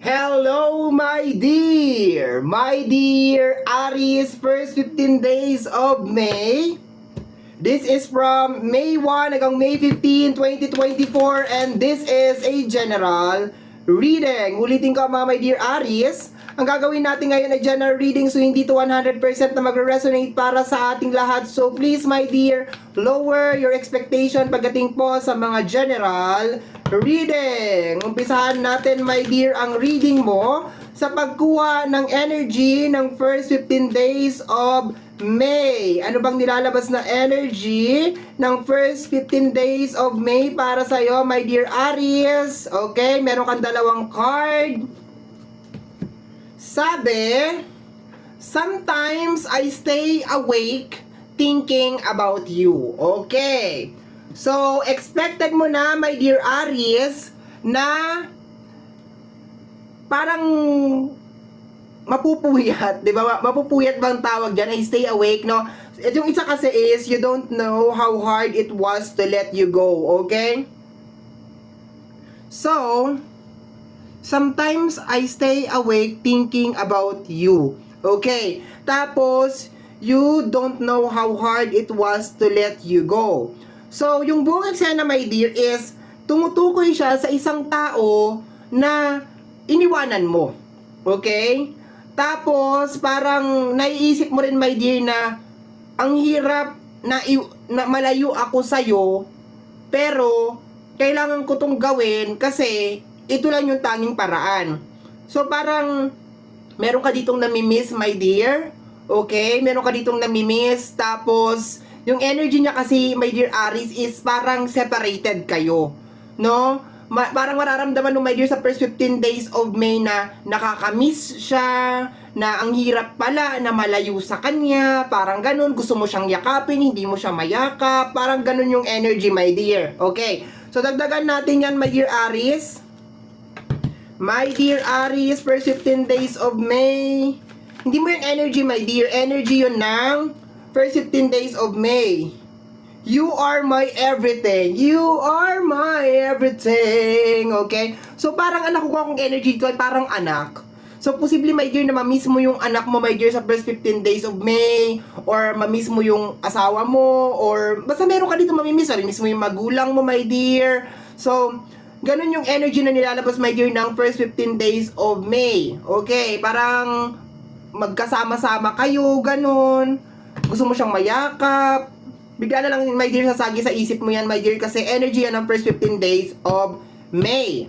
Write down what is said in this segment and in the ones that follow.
Hello, my dear! My dear Aries, first 15 days of May. This is from May 1 hanggang May 15, 2024, and this is a general reading. Ulitin ko mga my dear Aries, ang gagawin natin ngayon ay general reading, so hindi to 100% na magre-resonate para sa ating lahat. So please my dear, lower your expectation pagdating po sa mga general reading. Umpisahan natin my dear ang reading mo sa pagkuha ng energy ng first 15 days of May. Ano bang nilalabas na energy ng first 15 days of May para sa'yo, my dear Aries? Okay, meron kang dalawang card. Sabi, sometimes I stay awake thinking about you. Okay. So, expected mo na, my dear Aries, na parang mapupuyat, di ba? Mapupuyat bang tawag dyan? I stay awake, no? At yung isa kasi is, you don't know how hard it was to let you go, okay? So, sometimes I stay awake thinking about you, okay? Tapos, you don't know how hard it was to let you go. So, yung buong eksena, my dear, is tumutukoy siya sa isang tao na iniwanan mo, okay? Tapos, parang naiisip mo rin, my dear, na ang hirap na malayo ako sa'yo, pero kailangan ko tong gawin kasi ito lang yung tanging paraan. So, parang meron ka ditong namimiss, my dear, okay? Meron ka ditong namimiss, tapos yung energy niya kasi, my dear Aries, is parang separated kayo, no? Parang mararamdaman mo, my dear, sa first 15 days of May na nakakamiss siya, na ang hirap pala na malayo sa kanya, parang ganun, gusto mo siyang yakapin, hindi mo siya mayakap, parang ganun yung energy, my dear. Okay, so dagdagan natin yan, my dear Aries. My dear Aries, first 15 days of May. Hindi mo yung energy, my dear, energy yun ng first 15 days of May. You are my everything. You are my everything. Okay? So, parang anak ko kung energy ko ay parang anak. So, posible, my dear, na mamiss mo yung anak mo, my dear, sa first 15 days of May. Or mamiss mo yung asawa mo. Or basta meron ka dito mamimiss. Or miss mo yung magulang mo, my dear. So, ganun yung energy na nilalabas, my dear, ng first 15 days of May. Okay? Parang magkasama-sama kayo, ganun. Gusto mo siyang mayakap. Bigla na lang, my dear, sasagi sa isip mo yan, my dear, kasi energy yan ng first 15 days of May.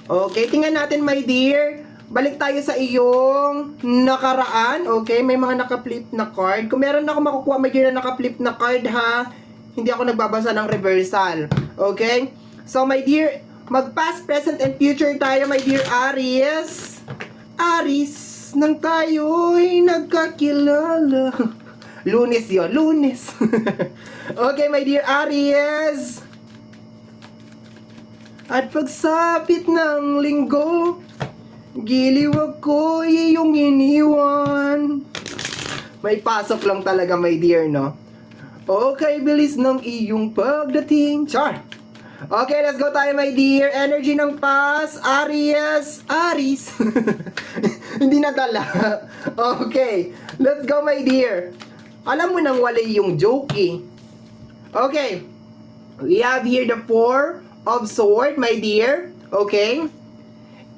Okay, tingnan natin, my dear. Balik tayo sa iyong nakaraan. Okay, may mga naka-flip na card. Kung meron ako makukuha, my dear, na naka-flip na card, ha? Hindi ako nagbabasa ng reversal. Okay? So, my dear, mag-past, present, and future tayo, my dear Aries. Aries, nang tayo'y nagkakilala. Lunes yun, Lunes. Okay, my dear Aries. At pagsapit ng linggo, giliw ako iyong iniwan. May pasok lang talaga, my dear, no? Okay, bilis ng iyong pagdating. Char! Okay, let's go tayo, my dear. Energy ng past, Aries. Aries. Hindi nadala. Okay, let's go, my dear. Alam mo nang wala yung joke, eh. Okay. We have here the Four of Swords, my dear. Okay.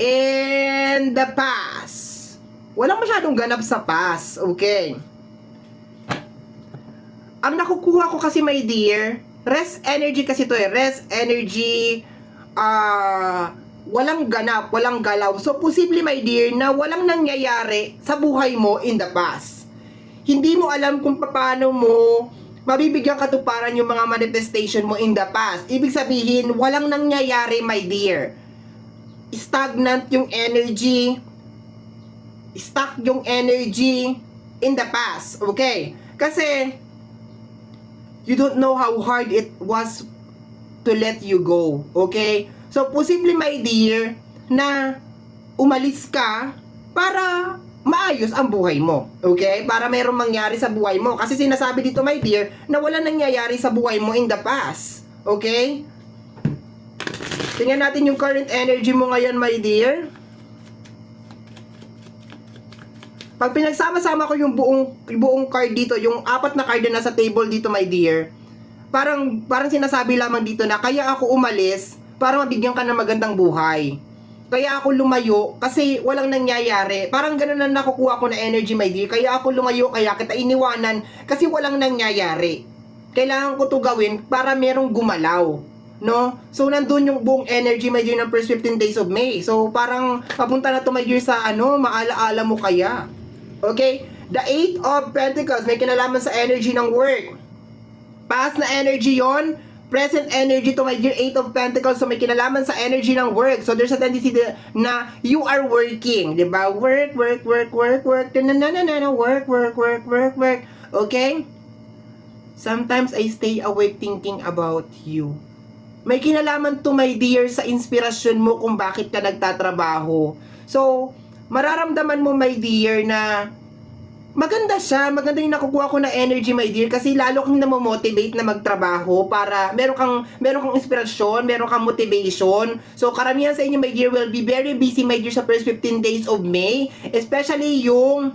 And the past. Walang masyadong ganap sa past. Okay. Ang nakukuha ko kasi, my dear, rest energy kasi to eh. Rest energy, walang ganap, walang galaw. So, posible, my dear, na walang nangyayari sa buhay mo in the past. Hindi mo alam kung paano mo mabibigyan katuparan yung mga manifestation mo in the past. Ibig sabihin, walang nangyayari, my dear. Stagnant yung energy. Stuck yung energy in the past. Okay? Kasi, you don't know how hard it was to let you go. Okay? So, posible, my dear, na umalis ka para maayos ang buhay mo. Okay? Para mayroong mangyari sa buhay mo. Kasi sinasabi dito, my dear, na wala nangyayari sa buhay mo in the past. Okay? Tingnan natin yung current energy mo ngayon, my dear. Pag pinagsama-sama ko yung buong card dito, yung 4 na card na nasa table dito, my dear, parang sinasabi lamang dito na kaya ako umalis para mabigyan ka ng magandang buhay. Kaya ako lumayo kasi walang nangyayari. Parang ganun na nakukuha ko na energy, my dear. Kaya ako lumayo, kaya kita iniwanan kasi walang nangyayari. Kailangan ko to gawin para merong gumalaw. No? So, nandun yung buong energy, my dear, ng first 15 days of May. So, parang papunta na to, my dear, sa maalaala mo kaya. Okay? The 8 of Pentacles, may kinalaman sa energy ng work. Past na energy yon, present energy to, my dear, 8 of Pentacles. So, may kinalaman sa energy ng work. So, there's a tendency na you are working. Diba? Work. Work. Okay? Sometimes I stay awake thinking about you. May kinalaman to, my dear, sa inspirasyon mo kung bakit ka nagtatrabaho. So, mararamdaman mo, my dear, na maganda siya. Maganda yung nakukuha ko na energy, my dear, kasi lalo kang namomotivate na magtrabaho para meron kang inspirasyon, meron kang motivation. So, karamihan sa inyo, my dear, will be very busy, my dear, sa first 15 days of May. Especially yung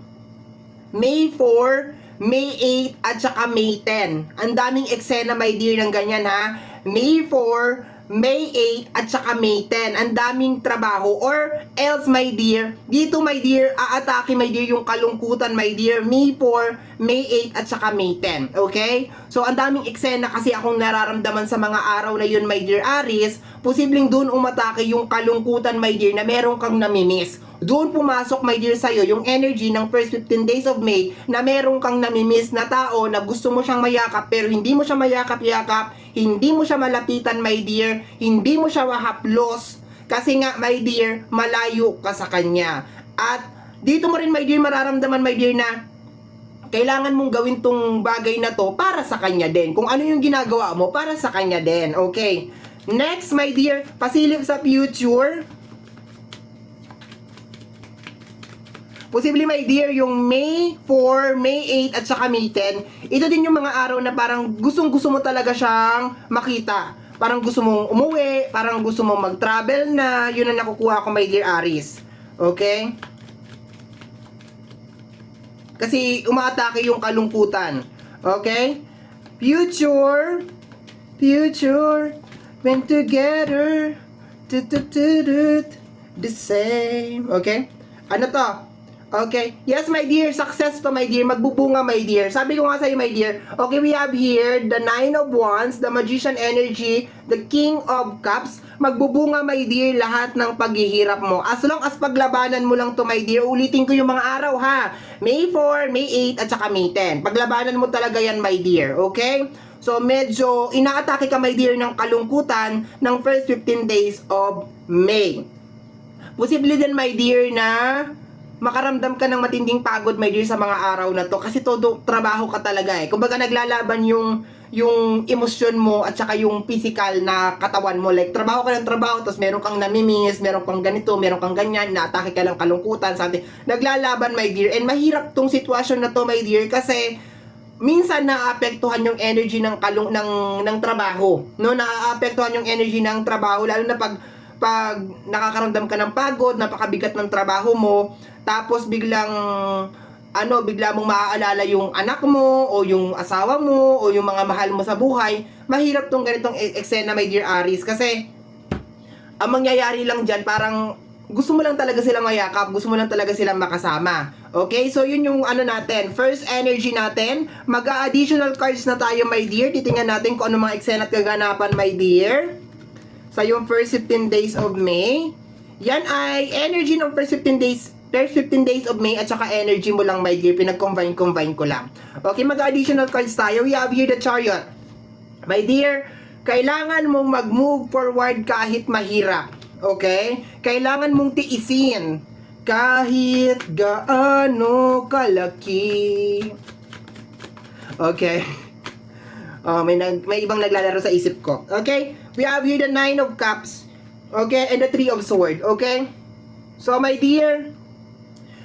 May 4, May 8, at saka May 10. Ang daming eksena, my dear, ng ganyan, ha? May 4, May 8, at saka May 10. Ang daming trabaho. Or else, my dear, dito, my dear, aatake, my dear, yung kalungkutan, my dear. May 4, May 8, at saka May 10. Okay? So, ang daming eksena kasi akong nararamdaman sa mga araw na yun, my dear Aries. Posibleng doon umatake yung kalungkutan, my dear, na meron kang namimiss. Doon pumasok, my dear, sa'yo yung energy ng first 15 days of May na meron kang namimiss na tao na gusto mo siyang mayakap pero hindi mo siya mayakap-yakap, hindi mo siya malapitan, my dear, hindi mo siya mahaplos kasi nga, my dear, malayo ka sa kanya. At dito mo rin, my dear, mararamdaman, my dear, na kailangan mong gawin tong bagay na to para sa kanya din. Kung ano yung ginagawa mo, para sa kanya din. Okay? Next, my dear, pasilip sa future. Posible, my dear, yung May 4, May 8, at saka May 10. Ito din yung mga araw na parang gustong-gusto mo talaga siyang makita. Parang gusto mong umuwi, parang gusto mong mag-travel na. Yun ang nakukuha ko, my dear Aries. Okay? Kasi umaatake yung kalungkutan. Okay? Future, when together, the same. Okay? Ano to? Okay. Yes, my dear. Success to, my dear. Magbubunga, my dear. Sabi ko nga sa'yo, my dear. Okay, we have here the 9 of Wands, the Magician energy, the King of Cups. Magbubunga, my dear, lahat ng paghihirap mo. As long as paglabanan mo lang to, my dear. Ulitin ko yung mga araw, ha. May 4, May 8, at saka May 10. Paglabanan mo talaga yan, my dear. Okay? So, medyo inaatake ka, my dear, ng kalungkutan ng first 15 days of May. Posible din, my dear, na makaramdam ka ng matinding pagod, my dear, sa mga araw na to kasi todo trabaho ka talaga eh. Kumbaga naglalaban yung emosyon mo at saka yung physical na katawan mo. Like trabaho ka ng trabaho tapos meron kang namimiss, meron kang ganito, meron kang ganyan, naatake ka ng kalungkutan, something. Naglalaban, my dear. And mahirap tong sitwasyon na to, my dear, kasi minsan naaapektuhan yung energy ng trabaho. No, naaapektuhan yung energy ng trabaho lalo na pag nakakaramdam ka ng pagod, napakabigat ng trabaho mo, tapos bigla mong maaalala yung anak mo, o yung asawa mo, o yung mga mahal mo sa buhay, mahirap tong ganitong eksena, my dear Aries, kasi ang mangyayari lang dyan, parang gusto mo lang talaga silang mayakap, gusto mo lang talaga silang makasama. Okay, so yun yung natin, first energy natin. Mag-additional cards na tayo, my dear. Titingnan natin kung ano mga eksena at kaganapan, my dear, sa yung first 15 days of May. Yan ay energy ng first 15 days of May at saka energy mo lang, my dear. Pinag-combine ko lang. Okay, mag-additional cards tayo. We have here the Chariot. My dear, kailangan mong mag-move forward kahit mahirap. Okay? Kailangan mong tiisin kahit gaano kalaki. Okay. May ibang naglalaro sa isip ko. Okay? We have here the 9 of Cups. Okay? And the 3 of Swords. Okay? So, my dear,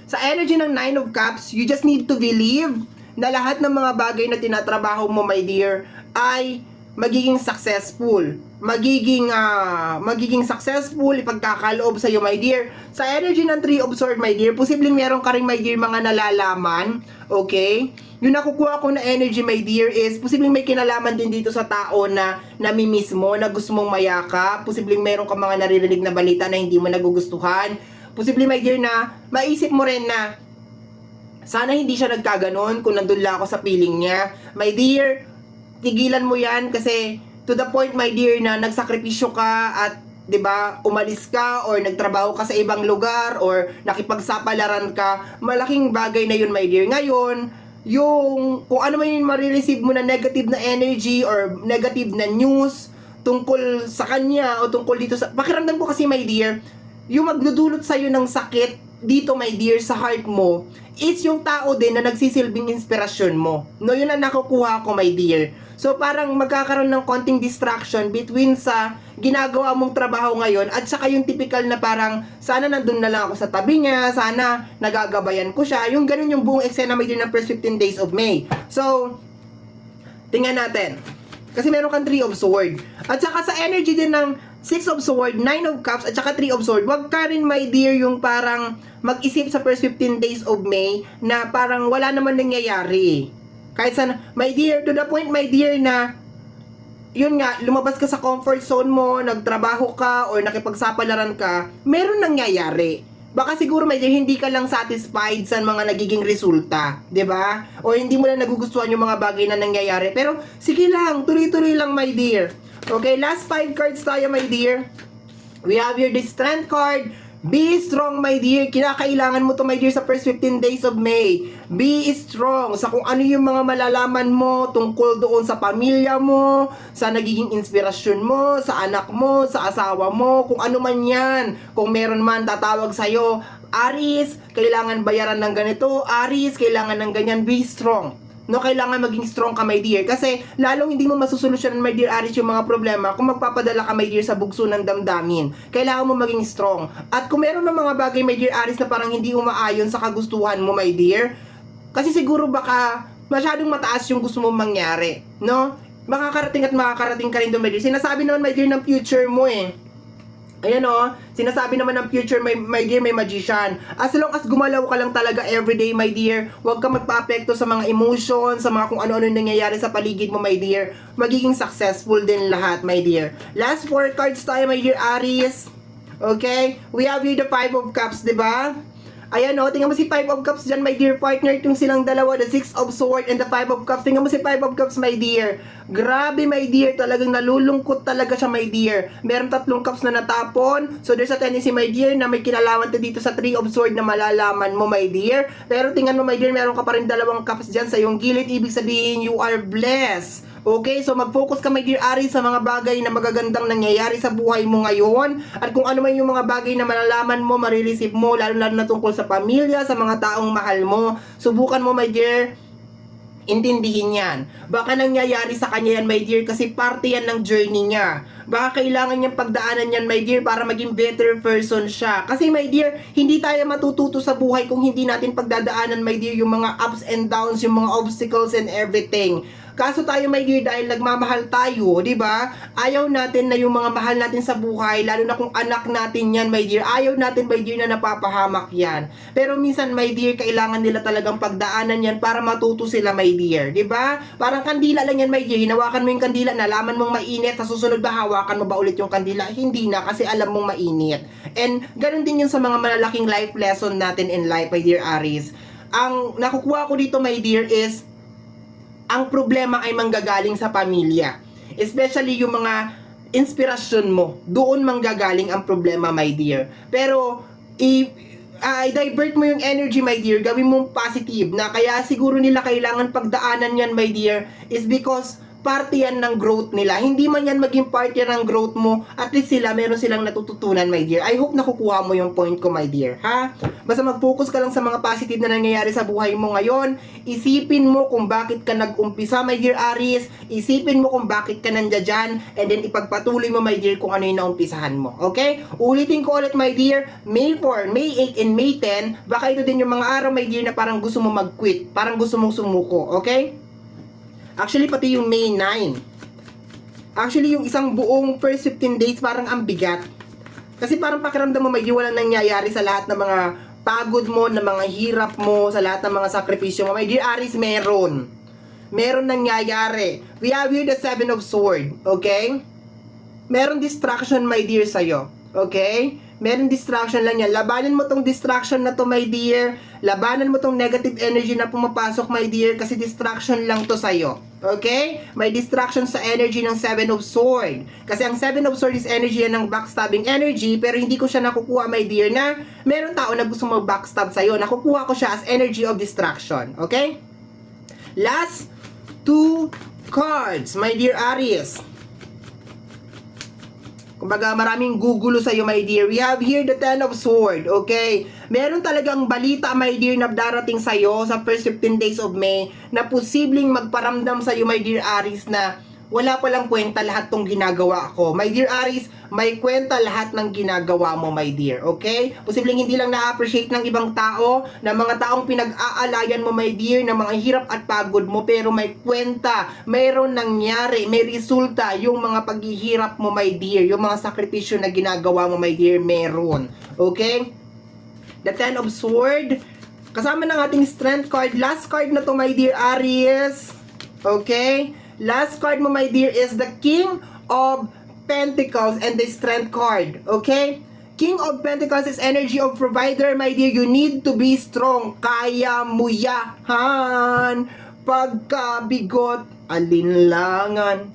sa energy ng 9 of Cups, you just need to believe na lahat ng mga bagay na tinatrabaho mo, my dear, ay magiging successful. magiging successful, ipagkakaloob sa iyo, my dear. Sa energy ng Three of Swords, my dear, posibleng meron ka rin, my dear, mga nalalaman, okay? Yung nakukuha ko na energy, my dear, is posibleng may kinalaman din dito sa tao na namimiss mo, na gusto mong mayakap. Posibleng meron ka mga naririnig na balita na hindi mo nagugustuhan. Posibleng, my dear, na maisip mo rin na sana hindi siya nagkaganon kung nandun lang ako sa piling niya. My dear, tigilan mo yan kasi to the point, my dear, na nagsakripisyo ka at 'di ba, umalis ka or nagtrabaho ka sa ibang lugar or nakipagsapalaran ka. Malaking bagay na yun, my dear. Ngayon, yung kung ano man yung marireceive mo na negative na energy or negative na news tungkol sa kanya o tungkol dito sa pakiramdam ko kasi, my dear, yung magdudulot sa'yo ng sakit dito, my dear, sa heart mo is yung tao din na nagsisilbing inspirasyon mo. No, yun ang nakukuha ko, my dear. So parang magkakaroon ng konting distraction between sa ginagawa mong trabaho ngayon at saka yung typical na parang sana nandun na lang ako sa tabi niya, sana nagagabayan ko siya. Yung ganun yung buong eksena, my dear, ng first 15 days of May. So, tingnan natin. Kasi meron kang 3 of Swords. At saka sa energy din ng 6 of Swords, 9 of Cups, at saka 3 of Swords, wag ka rin, my dear, yung parang mag-isip sa first 15 days of May na parang wala naman nangyayari. Kahit sana, my dear, to the point, my dear, na yun nga, lumabas ka sa comfort zone mo, nagtrabaho ka, or nakipagsapalaran ka, meron nangyayari. Baka siguro, my dear, hindi ka lang satisfied sa mga nagiging resulta, 'di ba? O hindi mo lang nagugustuhan yung mga bagay na nangyayari. Pero, sige lang, tuloy-tuloy lang, my dear. Okay, last 5 cards tayo, my dear. We have here the Strength card. Be strong, my dear. Kinakailangan mo to, my dear, sa first 15 days of May. Be strong sa kung ano yung mga malalaman mo tungkol doon sa pamilya mo, sa nagiging inspirasyon mo, sa anak mo, sa asawa mo, kung ano man yan. Kung meron man tatawag sa'yo, Aries, kailangan bayaran ng ganito. Aries, kailangan ng ganyan. Be strong. No, kailangan maging strong ka, my dear. Kasi lalong hindi mo masusolusyonan, my dear Aries, yung mga problema kung magpapadala ka, my dear, sa bugso ng damdamin. Kailangan mo maging strong. At kung meron ng mga bagay, my dear Aries, na parang hindi umaayon sa kagustuhan mo, my dear, kasi siguro baka masyadong mataas yung gusto mong mangyari, no? Makakarating at makakarating ka rin doon, my dear. Sinasabi naman, my dear, ng future mo eh. Ayan o, sinasabi naman ng future, my dear, may magician. As long as gumalaw ka lang talaga everyday, my dear, huwag ka magpa-apekto sa mga emotions, sa mga kung ano-ano nangyayari sa paligid mo, my dear. Magiging successful din lahat, my dear. Last 4 cards tayo, my dear Aries. Okay? We have here the 5 of Cups, diba? Ayan o, tingnan mo si 5 of Cups dyan, my dear partner. Itong silang dalawa, the 6 of Swords and the 5 of Cups. Tingnan mo si 5 of Cups, my dear. Grabe, my dear. Talagang nalulungkot talaga siya, my dear. Meron 3 cups na natapon. So, there's a tendency, my dear, na may kinalaman to dito sa 3 of Swords na malalaman mo, my dear. Pero tingnan mo, my dear, meron ka pa rin 2 cups dyan sa iyong gilid. Ibig sabihin, you are blessed. Okay, so mag-focus ka, my dear Aries, sa mga bagay na magagandang nangyayari sa buhay mo ngayon. At kung ano man yung mga bagay na malalaman mo, marireceive mo, lalo-lalo na tungkol sa pamilya, sa mga taong mahal mo. Subukan mo, my dear, intindihin yan. Baka nangyayari sa kanya yan, my dear, kasi parte yan ng journey niya. Baka kailangan niyang pagdaanan yan, my dear, para maging better person siya. Kasi, my dear, hindi tayo matututo sa buhay kung hindi natin pagdadaanan, my dear, yung mga ups and downs, yung mga obstacles and everything. Kaso tayo, my dear, dahil nagmamahal tayo, di ba? Ayaw natin na yung mga mahal natin sa buhay, lalo na kung anak natin yan, my dear. Ayaw natin, my dear, na napapahamak yan. Pero minsan, my dear, kailangan nila talagang pagdaanan yan para matuto sila, my dear. Di ba? Parang kandila lang yan, my dear. Hinawakan mo yung kandila, nalaman mong mainit, sa susunod ba hawakan mo ba ulit yung kandila? Hindi na, kasi alam mong mainit. And ganun din yun sa mga malalaking life lesson natin in life, my dear Aries. Ang nakukuha ko dito, my dear, is ang problema ay manggagaling sa pamilya. Especially yung mga inspirasyon mo. Doon manggagaling ang problema, my dear. Pero, i-divert mo yung energy, my dear. Gawin mong positive na kaya siguro nila kailangan pagdaanan yan, my dear, is because parte yan ng growth nila. Hindi man yan maging part yan ng growth mo, at least sila, meron silang natututunan, my dear. I hope nakukuha mo yung point ko, my dear. Ha? Basta mag-focus ka lang sa mga positive na nangyayari sa buhay mo ngayon. Isipin mo kung bakit ka nag-umpisa, my dear Aries. Isipin mo kung bakit ka nandiyan dyan. And then ipagpatuloy mo, my dear, kung ano yung naumpisahan mo. Okay? Ulitin ko ulit, my dear. May 4, May 8, and May 10. Baka ito din yung mga araw, my dear, na parang gusto mo mag-quit. Parang gusto mong sumuko. Okay? Actually, pati yung May 9. Actually, yung isang buong first 15 days parang ang bigat. Kasi parang pakiramdam mo may walang nangyayari sa lahat ng mga pagod mo, ng mga hirap mo, sa lahat ng mga sakripisyo mo. My dear Aries, meron. Meron nangyayari. We have here the 7 of Swords, okay? Meron distraction, my dear, sa'yo. Okay? Meron distraction lang yan. Labanan mo tong distraction na to, my dear. Labanan mo tong negative energy na pumapasok, my dear, kasi distraction lang to sa'yo. Okay? May distraction sa energy ng 7 of Swords. Kasi ang 7 of Swords is energy yan ng backstabbing energy, pero hindi ko siya nakukuha, my dear, na meron tao na gusto mag-backstab sa'yo. Nakukuha ko siya as energy of distraction. Okay? Last 2 cards, my dear Aries. Kumbaga, maraming gugulo sa'yo, my dear. We have here the 10 of Swords, okay? Meron talagang balita, my dear, na darating sa'yo sa first 15 days of May na posibleng magparamdam sa'yo, my dear Aries, na wala palang kwenta lahat tong ginagawa ko. My dear Aries, may kwenta lahat ng ginagawa mo, my dear, okay? Posibleng hindi lang na-appreciate ng ibang tao, ng mga taong pinag-aalayan mo, my dear, ng mga hirap at pagod mo, pero may kwenta, mayroon nangyari, may resulta, yung mga paghihirap mo, my dear, yung mga sakripisyo na ginagawa mo, my dear, meron, okay? The 10 of Swords, kasama ng ating strength card, last card na to, my dear Aries, okay? Last card mo, my dear, is the King of Pentacles and the Strength card. Okay? King of Pentacles is energy of provider, my dear. You need to be strong. Kaya mo yahan. Pagkabigot, alinlangan.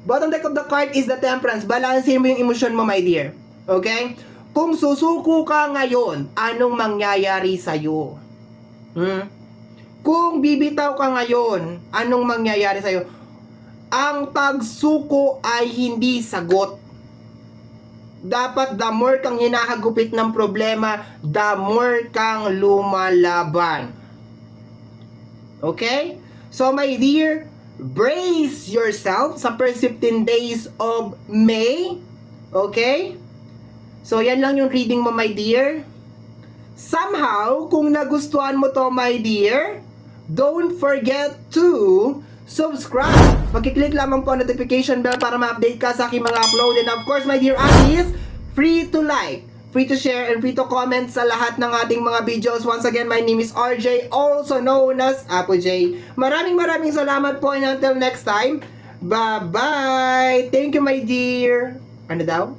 Bottom deck of the card is the Temperance. Balansin mo yung emosyon mo, my dear. Okay? Kung susuko ka ngayon, anong mangyayari sa'yo? Kung bibitaw ka ngayon, anong mangyayari sa'yo? Ang pagsuko ay hindi sagot. Dapat the more kang hinahagupit ng problema, the more kang lumalaban. Okay? So my dear, brace yourself sa first 15 days of May. Okay? So yan lang yung reading mo, my dear. Somehow, kung nagustuhan mo to, my dear, don't forget to subscribe. Magkiklik lamang po ang notification bell para ma-update ka sa aking mga upload. And of course, my dear Aries, free to like, free to share, and free to comment sa lahat ng ating mga videos. Once again, my name is RJ, also known as Apo J. Maraming salamat po, and until next time, bye-bye! Thank you, my dear. Ano daw?